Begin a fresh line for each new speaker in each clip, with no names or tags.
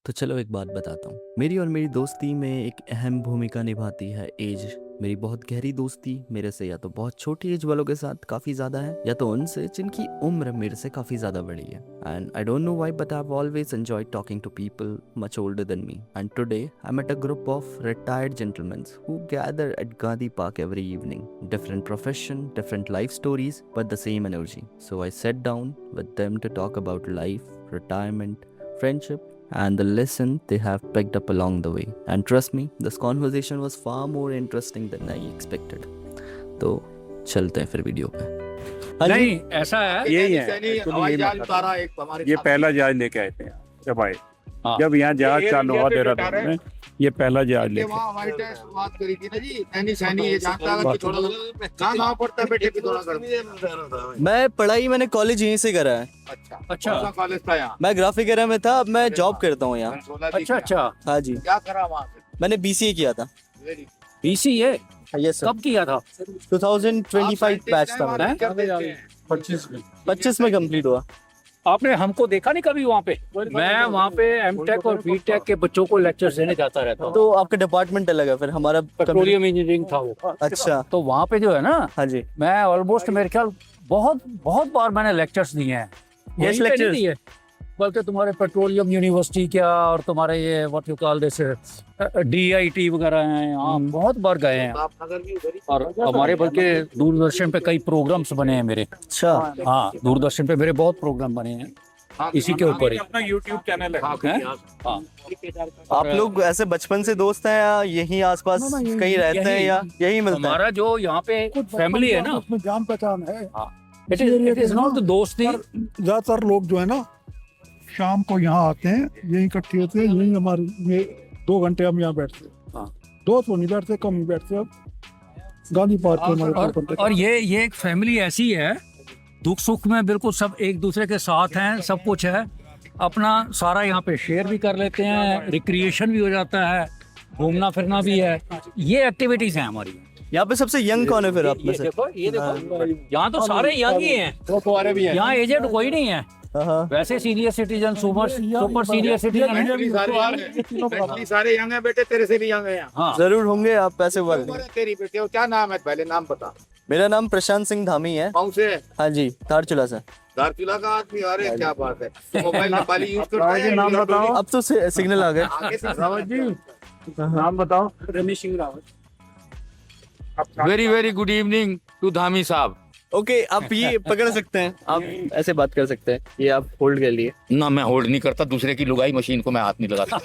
तो चलो एक बात बताता हूँ। मेरी और मेरी दोस्ती में एक अहम भूमिका निभाती है एज। मेरी बहुत गहरी दोस्ती मेरे से या तो बहुत छोटी एज वालों के साथ काफ़ी ज़्यादा है, या तो उनसे जिनकी उम्र मेरे से काफ़ी ज़्यादा बड़ी है। And I don't know why but I have always enjoyed talking to people much older than me. And today I met a group of retired gentlemen who gather at Gandhi Park every evening. Different profession, different life stories, but the same energy. So I sat down with them to talk about life, retirement, friendship, and the lesson they have picked up along the way. And trust me, this conversation was far more interesting than I expected. तो चलते हैं फिर video पे। हाँ जी।
नहीं ऐसा है,
यही है
हवाई जहाज उतारा एक हमारे
ये
साथ।
पहला जहाज लेके आए थे जब आए,
हाँ।
जब यहाँ जहाज
ये
चालू हुआ
इंडिया से
देहरादून में, ये पहला जहाज
ये
लेके।
वहाँ हवाई टेस्ट बात करी थी ना जी, नैनी सैनी ये जानता है कि थोड़ा कहाँ पड़ता है बेटे की थोड़ा कर।
मैं पढ़ाई मैंने कॉलेज यहीं से करा है।
अच्छा
अच्छा।
कौन सा कॉलेज था यहाँ?
मैं ग्राफिक एरिया में था, अब मैं जॉब करता हूँ यहाँ।
अच्छा अच्छा।
हाँ जी,
क्या करा वहाँ से?
मैंने BCA किया था।
Very good।
BCA
yes sir.
कब किया था?
2025 बैच था मेरा। 25 में कंप्लीट हुआ।
आपने हमको देखा नहीं कभी वहाँ पे? मैं वहाँ पे M.Tech और B.Tech के बच्चों को लेक्चर देने जाता रहता हूँ।
तो आपका डिपार्टमेंट अलग है फिर, हमारा
पेट्रोलियम इंजीनियरिंग था वो।
अच्छा।
तो वहाँ पे जो है ना,
हाँ जी।
मैं ऑलमोस्ट मेरे ख्याल बहुत बहुत बार मैंने लेक्चर्स दिए हैं।
Yes,
यहीं पे नहीं
lectures।
दिए, बल्कि तुम्हारे पेट्रोलियम यूनिवर्सिटी क्या और तुम्हारे ये what you call this DIT वगैरह हैं, यहाँ बहुत बार गए हैं।
आप नगर भी उधर ही।
और हमारे बल्कि दूरदर्शन पे कई प्रोग्राम्स बने हैं मेरे।
अच्छा।
हाँ, दूरदर्शन पे मेरे बहुत प्रोग्राम बने हैं इसी के ऊपर ही।
अपना YouTube चैनल है।
हैं? हाँ।
आप लोग ऐसे बचपन से दोस्त हैं या यहीं आसपास कहीं रहते हैं या यहीं मिलते हैं?
हमारा जो यहाँ पे फैमिली है ना,
उसमें जान पहचान है।
इट इज नॉट दोस्ती।
ज्यादातर लोग जो है ना शाम को यहाँ आते हैं, यहीं इकट्ठे होते हैं, यहीं हमारे ये 2 घंटे हम यहाँ बैठते हैं।
हाँ।
2 तो नहीं बैठते, कम ही बैठते अब गांधी पार्क पे हमारे 2 घंटे।
और ये एक फैमिली ऐसी है, दुख सुख में बिल्कुल सब एक दूसरे के साथ हैं, सब कुछ है अपना सारा, यहाँ पे शेयर भी कर लेते हैं, रिक्रिएशन भी हो जाता है, घूमना फिरना भी है, ये एक्टिविटीज हैं हमारी।
यहाँ पे सबसे यंग कौन है फिर आप में से?
ये देखो, यहाँ तो सारे यंग ही हैं,
दो फुहारे भी हैं।
यहाँ एजेड कोई नहीं है।
हाँ।
वैसे senior citizen, super senior citizen है।
Actually सारे यंग हैं बेटे, तेरे से भी यंग है यहाँ।
हाँ,
जरूर होंगे आप पैसे वाले।
उम्र है तेरी बेटे, और क्या नाम है पहले नाम बता।
मेरा नाम प्रशांत सिंह धामी है।
गाँव से?
हाँ जी, धारचूला से।
धारचूला का आदमी, अरे क्या बात है। तो मोबाइल नेपाली यूज करता है?
नाम बताओ।
अब तो सिग्नल आ गए।
आगे से
रावत जी नाम बताओ। Ramesh Singh Rawat.
Very very good evening to Dhami sahab.
Okay, आप ये पकड़ सकते हैं, आप ऐसे बात कर सकते हैं, ये आप होल्ड कर लिए।
ना मैं होल्ड नहीं करता, दूसरे की लुगाई मशीन को मैं हाथ नहीं लगाता।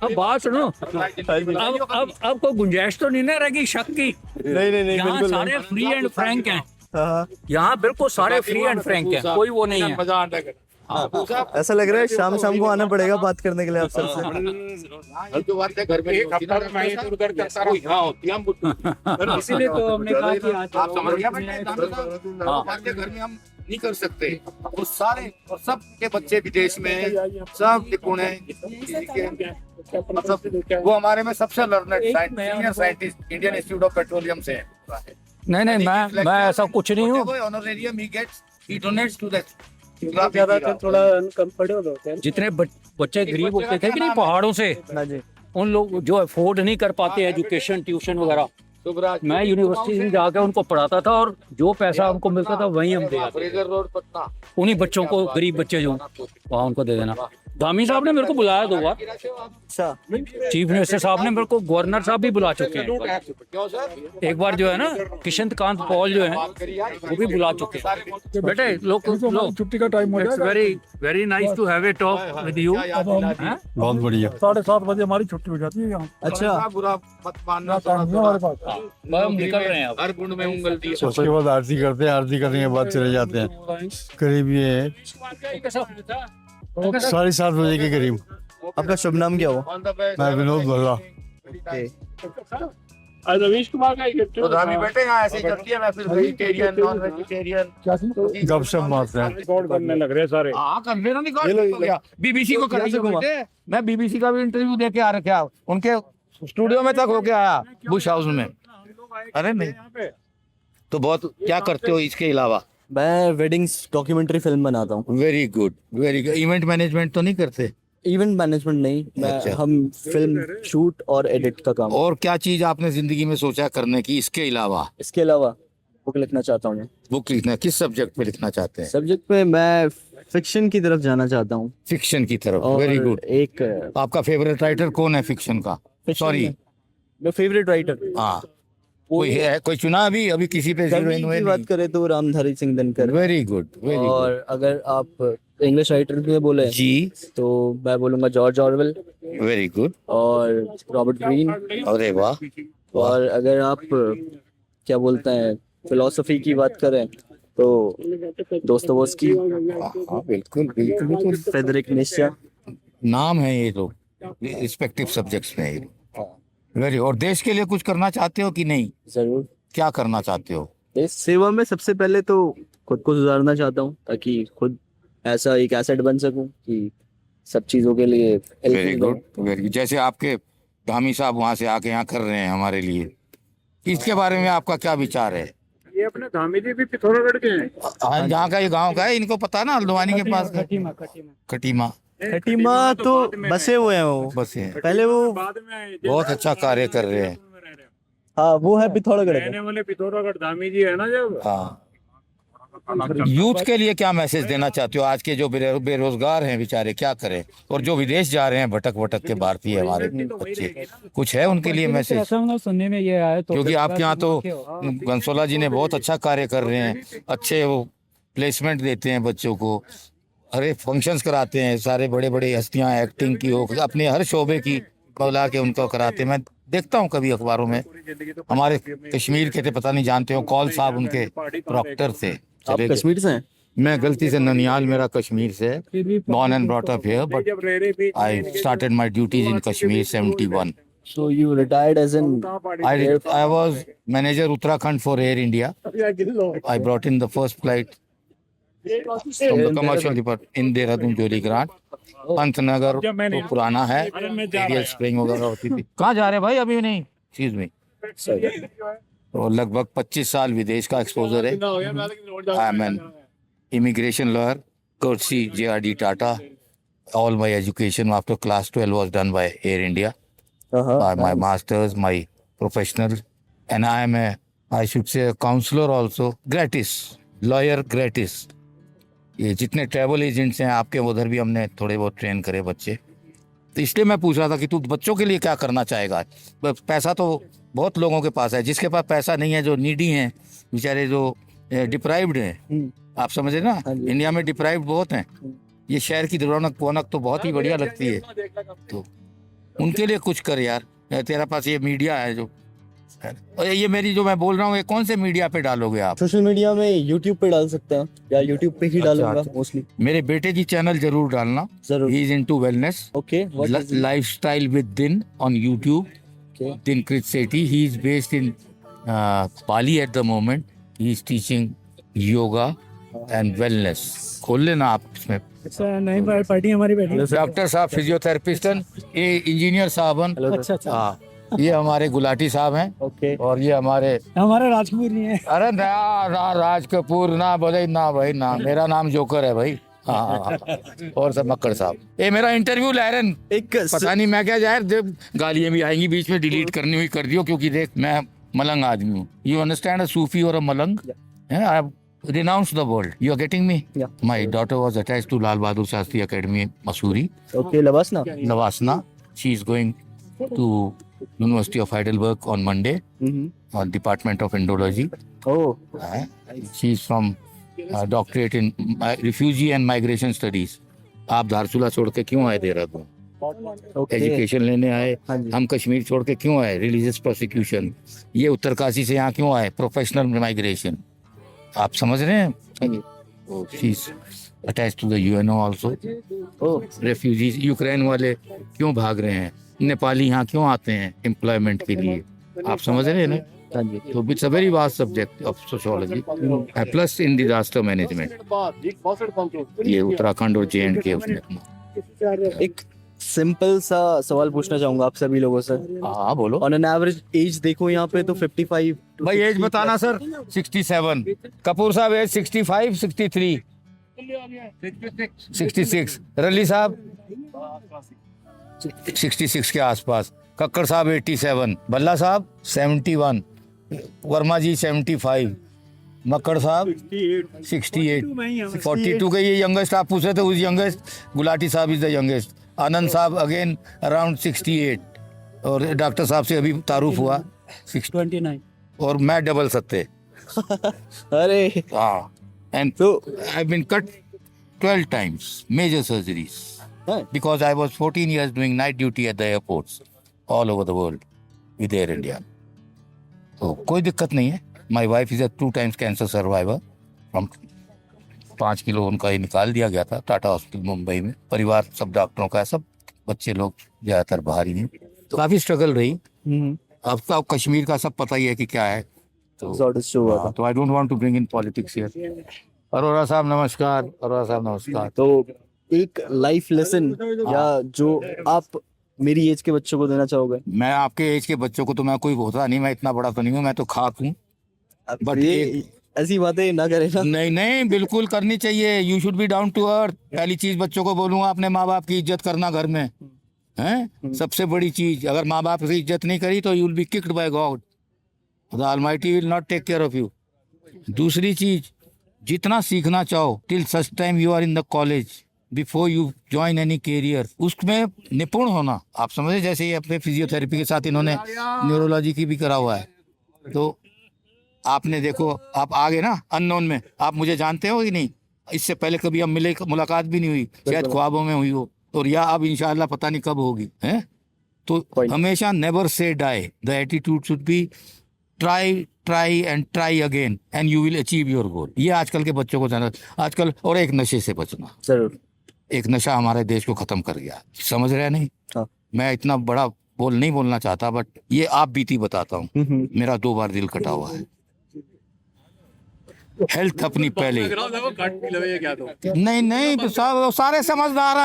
अब बात सुनो, अब कोई गुंजाइश तो नहीं ना रहेगी शक की।
नहीं
यहाँ
बिल्कुल
सारे फ्री एंड फ्रैंक हैं,
हाँ।
यहाँ बिल्कुल सारे फ्री एंड फ्रैंक हैं, कोई वो नहीं है।
मजा आता है।
ऐसा लग रहा है शाम शाम को आना पड़ेगा बात करने के लिए आप सबसे।
जो बात है घर में
एक हफ्ता तो मैं इधर उधर करता रहा।
यहाँ होती है, हम
इसीलिए तो हमने कहा कि आज
आप समझ गया बेटे, बातें घर में हम नहीं कर सकते। वो सारे और सब के बच्चे विदेश में हैं, सब निपुण हैं, मतलब वो हमारे में सबसे learned senior scientist Indian Institute of Petroleum से है।
नहीं मैं ऐसा कुछ नहीं हूँ।
Honorarium he gets, he donates to that.
थोड़ा अनकंफर्टेबल होते हैं।
जितने बच्चे गरीब होते थे कि नहीं पहाड़ों से,
हाँ जी।
उन लोग जो अफोर्ड नहीं कर पाते एजुकेशन, ट्यूशन वगैरह, मैं यूनिवर्सिटी में जाकर उनको पढ़ाता था और जो पैसा हमको मिलता था वही हम दे आते।
Fraser road Patna.
उन्हीं बच्चों को, गरीब बच्चे जो वहाँ उनको दे देना। धामी साहब ने मेरे को बुलाया 2 बार,
अच्छा।
चीफ मिनिस्टर साहब ने मेरे को, गवर्नर साहब भी बुला चुके हैं।
क्यों सर?
एक बार जो है ना किशन कांत पॉल जो है वो भी बुला चुके हैं। बेटे लोग
छुट्टी का टाइम हो
इट्स
जाएगा।
Very nice to have a talk with you.
बहुत बढ़िया।
7:30 बजे हमारी छुट्टी हो जाती है यहाँ।
अच्छा,
बुरा मत मानना,
काम है हमारे पास।
हम निकल रहे हैं अब।
हर गुण में उंगल दी।
उसके बाद आरती करते हैं, आरती करने के बाद चले जाते हैं। करीब ये 7:30 बजे के करीब।
आपका शुभ नाम क्या हुआ?
मैं विनोद भल्ला।
रवीश कुमार का
तो धामी बेटे यहाँ ऐसे ही चलती है, मैं फिर वेजिटेरियन नॉन वेजिटेरियन
गपशप मारते हैं।
रिकॉर्ड करने लग रहे हैं सारे।
हाँ कर लेना, निकाल हो गया। बीबीसी को कराइए बेटे, मैं बीबीसी का भी इंटरव्यू दे के आ रखा, उनके स्टूडियो में तक होके आया, बुश हाउस में। अरे नहीं तो बहुत क्या करते हो इसके अलावा?
मैं वेडिंग्स डॉक्यूमेंट्री फिल्म बनाता हूँ।
Very good, very good. Event management तो नहीं करते?
इवेंट मैनेजमेंट नहीं, मैं
अच्छा।
हम फिल्म शूट और एडिट का काम।
और क्या चीज आपने जिंदगी में सोचा करने की इसके अलावा?
इसके अलावा बुक लिखना चाहता हूँ मैं।
बुक लिखना, किस सब्जेक्ट पे लिखना चाहते हैं?
सब्जेक्ट पे मैं फिक्शन की तरफ जाना चाहता हूँ।
फिक्शन की तरफ।
और
वेरी गुड।
एक
आपका फेवरेट राइटर कौन है फिक्शन का? सॉरी,
मेरा फेवरेट राइटर
हाँ, कोई है, कोई चुना अभी? अभी किसी पे जीरो इन हुए
की बात करें तो Ramdhari Singh Dinkar.
Very good, very good
और अगर आप इंग्लिश राइटर में बोले
जी।
तो मैं बोलूंगा जॉर्ज ऑरवेल
वेरी गुड।
और रॉबर्ट ग्रीन।
अरे वाह।
और अगर आप क्या बोलते हैं फिलोसफी की बात करें तो दोस्तोयेवस्की,
हाँ, बिल्कुल बिल्कुल बिल्कुल।
Friedrich Nietzsche.
नाम है ये लोग, रिस्पेक्टिव सब्जेक्ट्स में ये। वेरी। और देश के लिए कुछ करना चाहते हो कि नहीं?
जरूर।
क्या करना चाहते हो?
देश सेवा में सबसे पहले तो खुद को सुधारना चाहता हूँ ताकि खुद ऐसा एक एसेट बन सकूं कि सब चीजों के लिए
very
helpful
good, very good. जैसे आपके धामी साहब वहां से आके यहाँ कर रहे हैं हमारे लिए, इसके बारे में आपका क्या विचार है?
ये अपने धामी जी भी पिथौरागढ़ के हैं।
हाँ, जहाँ का ये गांव का है, इनको पता ना, हल्द्वानी के पास है। खटीमा।
खटीमा तो बसे हुए हैं वो,
बस है।
पहले वो
बहुत अच्छा कार्य कर रहे हैं।
हाँ वो है पिथौरागढ़
रहने वाले पिथौरागढ़ धामी जी है ना। जब
हाँ, यूथ के लिए क्या मैसेज देना चाहते हो? आज के जो बेरोजगार हैं बेचारे, क्या करें? और जो विदेश जा रहे हैं भटक भटक के भारतीय हमारे बच्चे, कुछ है उनके लिए मैसेज?
सुनने में ये आया तो
क्योंकि आपके यहाँ तो बंसोला जी ने बहुत अच्छा कार्य कर रहे हैं, अच्छे वो प्लेसमेंट देते हैं बच्चों को, अरे फंक्शंस कराते हैं, सारे बड़े बड़े हस्तियां एक्टिंग की हो, अपने हर शोबे की बुला के उनको कराते हैं। मैं देखता हूँ कभी अखबारों में। हमारे कश्मीर के थे, पता नहीं जानते हो, कौल साहब उनके प्रॉक्टर थे।
आप कश्मीर से हैं?
मैं गलती से ननियाल, मेरा कश्मीर से, born and brought up here, but I started my duties in Kashmir 71.
So you retired as in
I was manager Uttarakhand for Air India. I brought in the first flight from the commercial department in Dehradun Joli Grant. Pantnagar तो पुराना है, aerial spring वगैरह होती थी। कहाँ जा रहे भाई? अभी नहीं, एक्सक्यूज मी। तो लगभग 25 साल विदेश का एक्सपोजर है। I am an immigration lawyer, courtesy JRD Tata. All my education after class 12 was done by Air India. My masters, my professional, and I am I should say, a counselor also, gratis, lawyer gratis. ये जितने travel agents हैं आपके, उधर भी हमने थोड़े बहुत train करे बच्चे। तो इसलिए मैं पूछ रहा था कि तू बच्चों के लिए क्या करना चाहेगा? पैसा तो बहुत लोगों के पास है, जिसके पास पैसा नहीं है, जो नीडी हैं बेचारे, जो डिप्राइव्ड हैं, आप समझे ना, इंडिया में डिप्राइव्ड बहुत हैं। ये शहर की रौनक पोनक तो बहुत ही बढ़िया लगती है, तो उनके लिए कुछ कर यार। तेरा पास ये मीडिया है जो, और ये मेरी जो मैं बोल रहा हूँ, ये कौन से मीडिया पे डालोगे आप?
सोशल मीडिया में यूट्यूब पे डाल सकते हैं, या यूट्यूब पे ही डालूंगा मोस्टली।
मेरे बेटे की चैनल जरूर डालना,
जरूर।
He is into wellness.
Okay,
lifestyle with Din on YouTube. Dinkrit Sethi, he is based in Pali at the moment. He is teaching yoga and wellness. खोल लेना आप इसमें।
नहीं पार्टी हमारी बैठी।
डॉक्टर साहब फिजियोथेरेपिस्ट, ये इंजीनियर साहब, हाँ, ये हमारे गुलाटी साहब हैं।
ओके।
और ये हमारे
राज कपूर नहीं है।
अरे ना राज कपूर ना बोले ना भाई, ना, मेरा नाम जोकर है भाई। हाँ। और सब मक्कड़ साहब। ये मेरा इंटरव्यू ले रहे हैं,
एक
पता नहीं मैं क्या जाहिर, जब गालियां भी आएंगी बीच में, डिलीट करनी हुई कर दियो, क्योंकि देख मैं मलंग आदमी हूँ। यू अंडरस्टैंड, अ सूफी और अ मलंग, I have renounced the world. You are getting me?
Yeah.
My daughter was attached to Lal Bahadur Shastri Academy, Mussoorie.
Okay, लवासना।
Lavasna. She is going to University of Heidelberg on Monday, on Department of Indology.
Oh.
She is from doctorate in refugee and migration studies. आप धारचूला छोड़ के क्यों आए Dehradun? Education लेने आए। हम कश्मीर छोड़ के क्यों आए? Religious prosecution. ये उत्तरकाशी से यहाँ क्यों आए? Professional migration. आप समझ रहे हैं? She is attached to the UNO also. Refugees, Ukraine वाले क्यों भाग रहे हैं? नेपाली यहाँ क्यों आते हैं एम्प्लॉयमेंट के लिए? आप समझ रहे हैं ना? तो it's a very vast subject of sociology plus in disaster management. ये उत्तराखंड और JNK उसने अपना।
एक सिंपल सा सवाल पूछना चाहूंगा आप सभी लोगों से।
हाँ बोलो
ऑन एन एवरेज एज देखो यहाँ पे तो 55 to
भाई एज
60
बताना सर 67 कपूर साहब एज 65 63 66 रली साहब 66 के आसपास कक्कड़ साहब 87 भल्ला साहब 71 वर्मा जी 75 मक्कड़ साहब 68 42 के ये यंगेस्ट आप पूछ रहे थे उस यंगेस्ट गुलाटी साहब इज द यंगेस्ट आनंद साहब अगेन अराउंड 68 और डॉक्टर साहब से अभी तारुफ हुआ 29 और मैं डबल सत्ते
अरे
हाँ एंड
तो
I been cut 12 times major surgeries because I was 14 years doing night duty at the airports all over the world with Air India. तो कोई दिक्कत नहीं है. My wife is a 2 times cancer survivor. From 5 kilo उनका ही निकाल दिया गया था टाटा हॉस्पिटल मुंबई में. परिवार सब डॉक्टरों का है, सब बच्चे लोग ज्यादातर बाहर ही हैं. तो काफी स्ट्रगल रही. आपका कश्मीर का सब पता ही है कि क्या है. तो I don't want to bring in politics here. Arora साहब नमस्कार. अरोरा साहब नमस्कार.
तो एक लाइफ लेसन या जो आप मेरी एज के बच्चों को देना चाहोगे?
मैं आपके एज के बच्चों को तो मैं कोई होता नहीं, मैं इतना बड़ा तो नहीं हूँ, मैं तो खाक हूँ. बट
ये ऐसी बातें ना करें ना.
नहीं नहीं बिल्कुल करनी चाहिए. You should be down to earth. पहली चीज बच्चों को बोलूंगा अपने माँ बाप की इज्जत करना घर में हैं. सबसे बड़ी चीज, अगर माँ बाप की इज्जत नहीं करी तो you will be kicked by God. The almighty will not take care of you. दूसरी चीज, जितना सीखना चाहो till such time you are in the college before you join any career, उसमें निपुण होना. आप समझे, जैसे ये अपने फिजियोथेरेपी के साथ इन्होंने न्यूरोलॉजी की भी करा हुआ है. तो आपने देखो, आप आ गए ना अननोन में. आप मुझे जानते हो कि नहीं? इससे पहले कभी हम मिले, मुलाकात भी नहीं हुई, शायद ख्वाबों में हुई हो, और या अब इंशाल्लाह पता नहीं कब होगी. हैं तो हमेशा never say die. The attitude should be try and try again and you will achieve your goal. ये आजकल के बच्चों को जाना आजकल. और एक नशे से बचना.
जरूर.
एक नशा हमारे देश को खत्म कर गया. समझ रहे नहीं?
हाँ.
मैं इतना बड़ा नहीं बोलना चाहता, बट ये आप बीती बताता हूँ. मेरा 2 बार दिल कटा हुआ है. हेल्थ अपनी पहले. नहीं नहीं तो सारे समझदार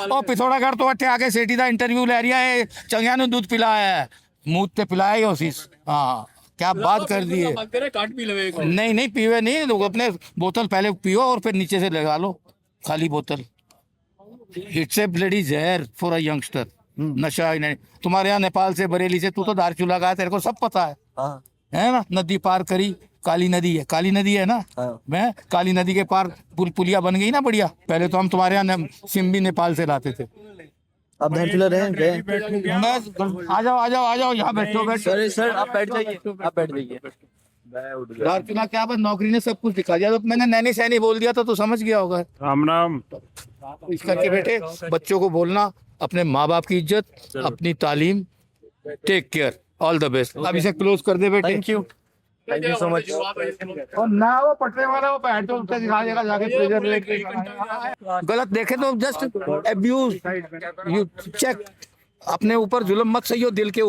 और पिथौरागढ़ तो अठे आके सेठी दा इंटरव्यू ले रिया है. चंगिया ने दूध पिलाया है, मुंह ते पिलाया ही ओसिस. हाँ क्या बात कर दी है. नहीं नहीं पीवे नहीं, लोग अपने बोतल पहले पियो और फिर नीचे से लगा लो खाली बोतल. इट्स ए ब्लडी जहर फॉर अ यंगस्टर. नशा ही नहीं. तुम्हारे यहाँ नेपाल से बरेली से तू तो दारचूला गया, तेरे को सब पता है. है ना? नदी पार करी, काली नदी है. काली नदी है ना? मैं काली नदी के पार पुलिया बन गई ना बढ़िया. पहले तो हम तुम्हारे यहाँ सिम्बी नेपाल से लाते थे.
आप धारचूला रहे गए?
आ जाओ यहाँ बैठो.
सर आप बैठ जाइए, आप बैठ जाइए.
धारचूला क्या बस नौकरी ने सब कुछ दिखा दिया. तो मैंने नैनी सैनी बोल दिया तो समझ गया होगा.
राम राम.
इस करके बेटे बच्चों को बोलना, अपने माँ बाप की इज्जत, अपनी तालीम. Take care. All the best. अब इसे क्लोज कर दे बेटे.
Thank you so much.
और ना वो पटने वाला वो पैर तो उससे दिखा देगा जाके प्रेजर लेके. गलत देखे तो जस्ट अब्यूज. You check. अपने ऊपर जुल्म मत सही हो. दिल के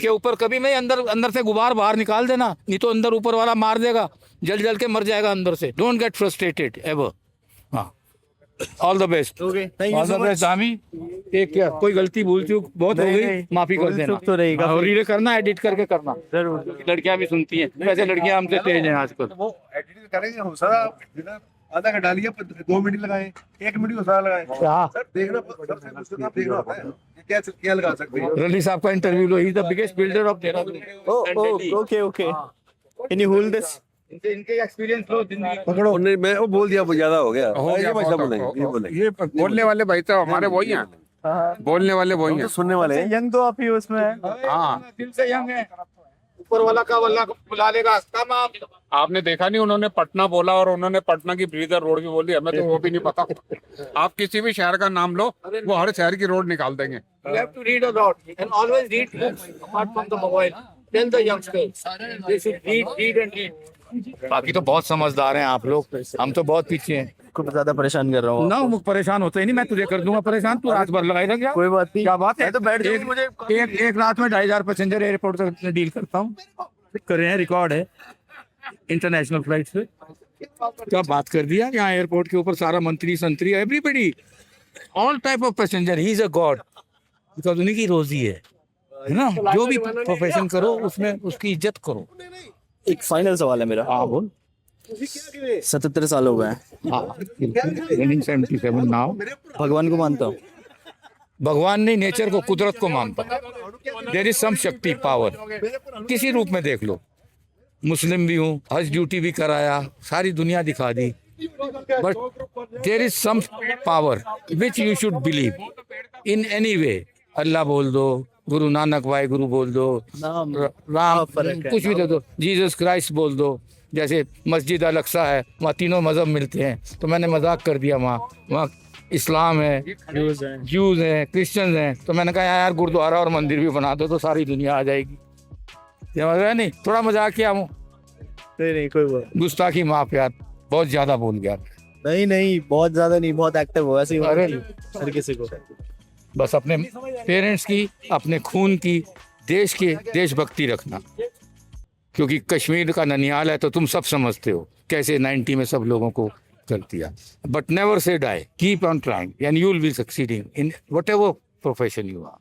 ऊपर कभी नहीं. अंदर से गुबार बाहर निकाल देना, नहीं तो अंदर ऊपर वाला मार देगा. जल के मर जाएगा अंदर से. Don't get frustrated ever. हाँ all the best.
Okay thank you
all
so
the
much.
Best. दामी एक क्या कोई गलती भूल चूक बहुत हो गई, माफी कर देना.
तो रहेगा.
और रीले करना, एडिट करके करना.
जरूर.
लड़कियां भी सुनती हैं वैसे. लड़कियां हमसे तेज हैं आजकल.
वो एडिट करेंगे हम सारा. आधा घंटा लिया, 2 मिनट लगाए, 1 मिनट को सारा लगाए. सर देखना सबसे आप देखना होता है क्या लगा सकते हैं.
रली साहब का interview low. He is the biggest builder of Dehradun.
Okay okay. Can you hold this?
इनके एक्सपीरियंस लो जिंदगी.
पकड़ो. नहीं मैं वो बोल दिया, वो ज्यादा हो गया. ये भाषा बोलेंगे, ये बोलेंगे.
ये बोलने वाले भाई तो हमारे वही हैं. बोलने वाले वही
हम
हैं.
तो सुनने वाले हैं.
यंग तो आप ही उसमें है.
हाँ
दिल से यंग है. ऊपर वाला का वल्ला बुला लेगा. तमाम
आपने देखा नहीं, उन्होंने पटना बोला और उन्होंने पटना की ब्रीदर रोड भी बोल दी. हमें तो वो भी नहीं पता. आप किसी भी शहर का नाम लो, वो हर शहर की रोड निकाल देंगे.
you have to read a lot and always read books apart from the mobile. Tell the youngsters they should read and read. बाकी तो बहुत समझदार हैं आप लोग. हम तो बहुत पीछे हैं.
खूब ज्यादा परेशान कर रहा हूँ.
ना मुझ परेशान होते ही नहीं. मैं तुझे कर दूंगा परेशान. तू रात भर लगाई रख गया.
कोई बात नहीं.
क्या बात है.
मैं तो बैठ जाऊंगी. मुझे
एक रात में 2500 पैसेंजर एयरपोर्ट से डील करता हूँ. कर रहे हैं, रिकॉर्ड है इंटरनेशनल फ्लाइट से. क्या बात कर दिया. यहाँ एयरपोर्ट के ऊपर सारा मंत्री संतरी everybody all type of passenger. He is a God. Because उन्हीं की रोजी है ना। जो भी प्रोफेशन करो उसमें उसकी इज्जत करो।
एक फाइनल सवाल है मेरा।
हाँ बोल।
77 साल हो गए हैं,
हाँ 77 नाउ।
भगवान को मानता हूँ।
भगवान नहीं, नेचर को, कुदरत को मानता। देयर इज सम शक्ति, पावर, किसी रूप में देख लो। मुस्लिम भी हूँ, हज ड्यूटी भी कराया, सारी दुनिया दिखा दी, but there is some power which you should believe in anyway. Allah बोल दो, गुरु नानक वाहे गुरु बोल दो,
नाम
राम,
फर्क है,
कुछ भी दे दो, जीसस क्राइस्ट बोल दो। जैसे मस्जिद अल अक्सा है, वहाँ तीनों मजहब मिलते हैं, तो मैंने मजाक कर दिया। वहाँ इस्लाम है, जूज हैं, क्रिश्चियंस हैं, तो मैंने कहा यार गुरुद्वारा और मंदिर भी बना दो तो सारी दुनिया आ जाएगी। समझ रहे नहीं, थोड़ा मजाक किया हूँ।
नहीं कोई बात
गुस्ताखी माफ यार, बहुत ज्यादा बोल गया।
नहीं, बहुत ज्यादा नहीं, बहुत एक्टिव हो ऐसे ही
अरे
हर किसी को।
बस अपने पेरेंट्स की, अपने खून की, देश की देशभक्ति रखना, क्योंकि कश्मीर का ननिहाल है तो तुम सब समझते हो कैसे 90 में सब लोगों को कर दिया। But never say die, keep on trying and you will be succeeding in whatever profession you are.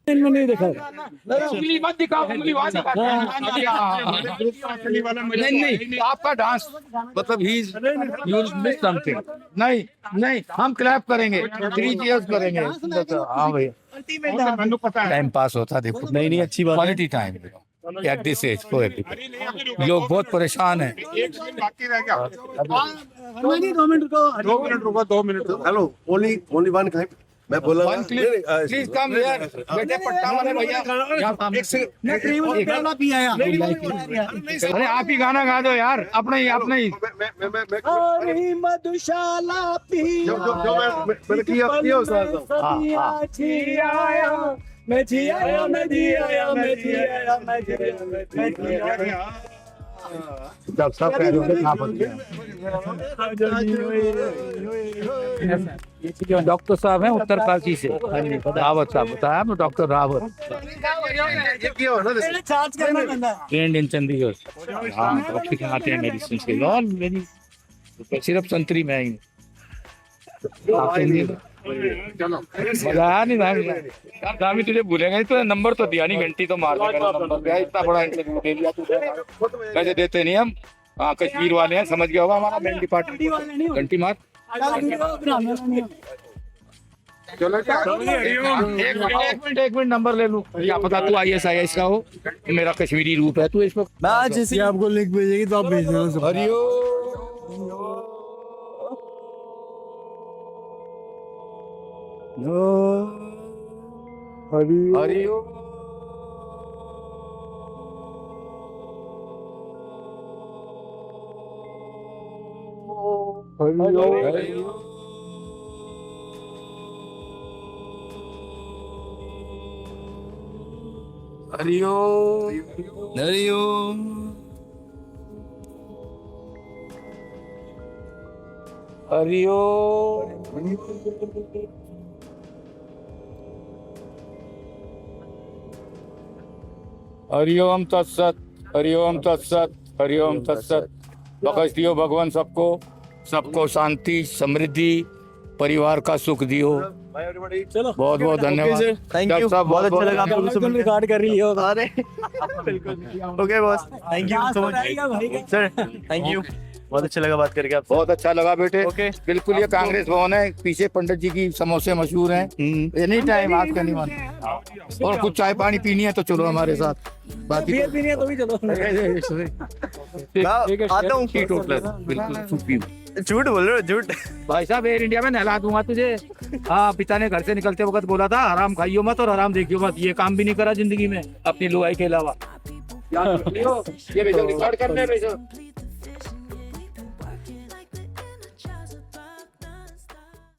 उंगली मत दिखाओ, उंगली वहां नहीं, आपका डांस मतलब ही यू मिस समथिंग। नहीं हम क्लैप करेंगे, 3 चीयर्स करेंगे। हाँ भैया टाइम पास होता, देखो।
नहीं अच्छी बात है।
Quality time at this age for everybody. लोग बहुत परेशान हैं।
बाकी रह गया।
2 मिनट रुको 2 minute. Hello, only one time मैं बोला
प्लीज कम हियर। बेटे पट्टा वाले भैया यहाँ सामने। अरे आप ही गाना गा दो यार, अपना ही
मधुशाला
जो मैंने किया
जब सब कह रहे थे कहाँ ये डॉक्टर साहब हैं उत्तरकाशी से, रावत साहब बताया मैं, डॉक्टर रावत, ट्रेंड इन चंडीगढ़। हाँ डॉक्टर दिखाते हैं मेडिसिन के ऑल वेरी, सिर्फ संतरी में ही मजा आया नहीं भाई। यार दामी तुझे भूलेगा नहीं, तो नंबर तो दिया नहीं, घंटी तो मार देगा नंबर पे। इतना बड़ा इंटरव्यू दे दिया तू, वैसे देते नहीं हम। हाँ कश्मीर वाले हैं, समझ गया होगा हमारा मेन डिपार्टमेंट। घंटी मार। एक मिनट नंबर ले लूं, क्या पता तू ISIS का हो, मेरा कश्मीरी रूप है तू इस वक्त।
मैं आज जैसे
आपको लिंक भेजेगी तो आप भेज देना।
हरिओ हरिओम तत्सत, हरिओम तत्सत, हरिओम तत्सत। बख्श दियो भगवान सबको, सबको शांति, समृद्धि, परिवार का सुख दियो। बहुत बहुत धन्यवाद।
थैंक यू, बहुत अच्छा लगा आपको रिकॉर्ड कर रही हो। अरे okay boss, thank you so much sir, thank you, बहुत अच्छा लगा बात करके आपसे।
बहुत अच्छा लगा बेटे।
ओके।
बिल्कुल ये कांग्रेस भवन है, पीछे पंडित जी की समोसे मशहूर हैं। एनी टाइम आपका नहीं मन और कुछ चाय पानी पीनी है तो चलो हमारे साथ। बाकी
पीनी है तो भी चलो। आता हूँ।
बिल्कुल सुपी।
झूठ बोल रहे हो, झूठ।
भाई साहब एयर इंडिया में नहला दूंगा तुझे। हाँ पिता ने घर से निकलते वक्त बोला था हराम खाइयो मत और हराम देखियो मत। ये काम भी नहीं करा जिंदगी में अपनी लुगाई के अलावा। ये रिकॉर्ड करने